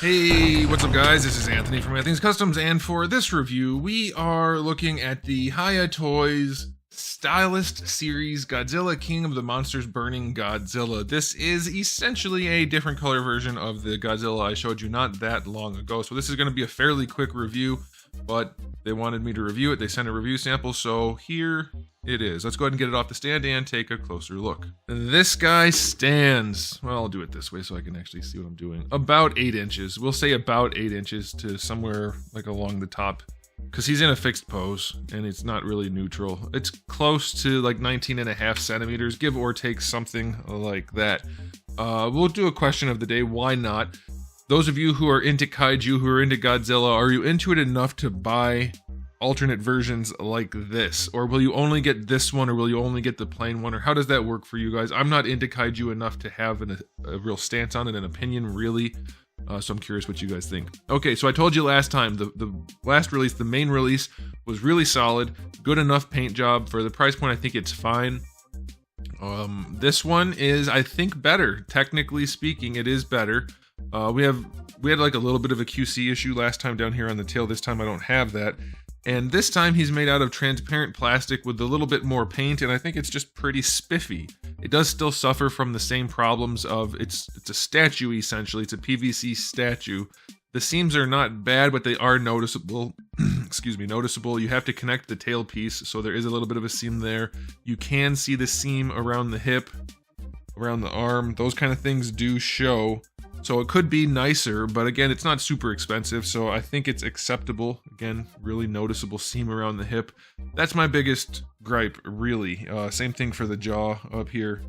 Hey, what's up guys? This is Anthony from Anthony's Customs, and for this review, we are looking at the Hiya Toys Stylist series Godzilla King of the Monsters Burning Godzilla. This is essentially a different color version of the Godzilla I showed you not that long ago, so this is going to be a fairly quick review, but they wanted me to review it. They sent a review sample, so here it is. Let's go ahead and get it off the stand and take a closer look. This guy stands, well, I'll do it this way so I can actually see what I'm doing, about 8 inches. We'll say about 8 inches to somewhere like along the top, because he's in a fixed pose and it's not really neutral. It's close to like 19.5 centimeters, give or take something like that. We'll do a question of the day, why not? Those of you who are into kaiju, who are into Godzilla, are you into it enough to buy alternate versions like this? Or will you only get this one, or will you only get the plain one? Or how does that work for you guys? I'm not into kaiju enough to have a real stance on it, an opinion really. So I'm curious what you guys think. Okay, so I told you last time, the last release, the main release, was really solid. Good enough paint job. For the price point, I think it's fine. This one is, I think, better. Technically speaking, it is better. We had like a little bit of a QC issue last time down here on the tail. This time I don't have that. And this time he's made out of transparent plastic with a little bit more paint, and I think it's just pretty spiffy. It does still suffer from the same problems of it's a statue essentially. It's a PVC statue. The seams are not bad, but they are noticeable. Excuse me, noticeable. You have to connect the tail piece, so there is a little bit of a seam there. You can see the seam around the hip, around the arm. Those kind of things do show. So it could be nicer, but again, it's not super expensive, so I think it's acceptable. Again, really noticeable seam around the hip. That's my biggest gripe, really. Same thing for the jaw up here.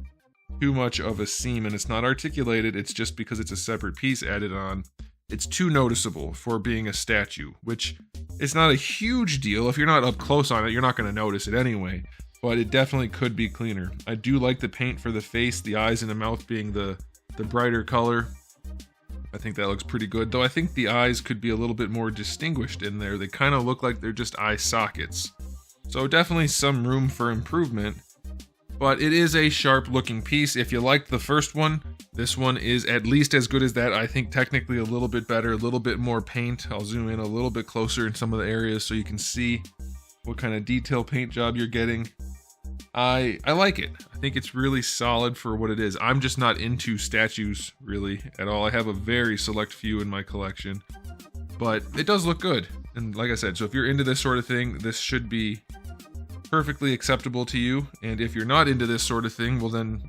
Too much of a seam, and it's not articulated. It's just because it's a separate piece added on. It's too noticeable for being a statue, which is not a huge deal. If you're not up close on it, you're not going to notice it anyway. But it definitely could be cleaner. I do like the paint for the face, the eyes and the mouth being the brighter color. I think that looks pretty good, though I think the eyes could be a little bit more distinguished in there. They kind of look like they're just eye sockets. So definitely some room for improvement, but it is a sharp looking piece. If you liked the first one, this one is at least as good as that. I think technically a little bit better, a little bit more paint. I'll zoom in a little bit closer in some of the areas so you can see what kind of detail paint job you're getting. I like it. I think it's really solid for what it is. I'm just not into statues really at all. I have a very select few in my collection, but it does look good. And like I said, so if you're into this sort of thing, this should be perfectly acceptable to you. And if you're not into this sort of thing, well then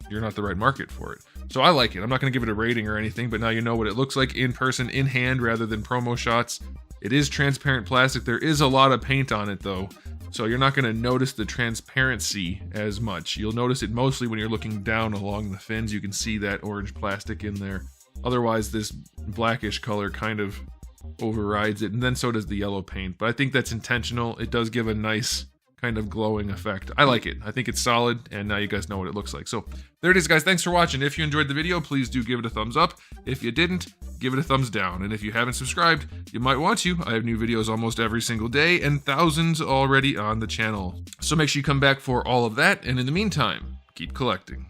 you're not the right market for it. So I like it. I'm not going to give it a rating or anything, but now you know what it looks like in person, in hand, rather than promo shots. It is transparent plastic. There is a lot of paint on it though, so you're not going to notice the transparency as much. You'll notice it mostly when you're looking down along the fins. You can see that orange plastic in there. Otherwise, this blackish color kind of overrides it, and then so does the yellow paint. But I think that's intentional. It does give a nice kind of glowing effect. I like it. I think it's solid, and now you guys know what it looks like. So there it is, guys. Thanks for watching. If you enjoyed the video, please do give it a thumbs up. If you didn't, give it a thumbs down. And if you haven't subscribed, you might want to. I have new videos almost every single day, and thousands already on the channel. So make sure you come back for all of that, and in the meantime, keep collecting.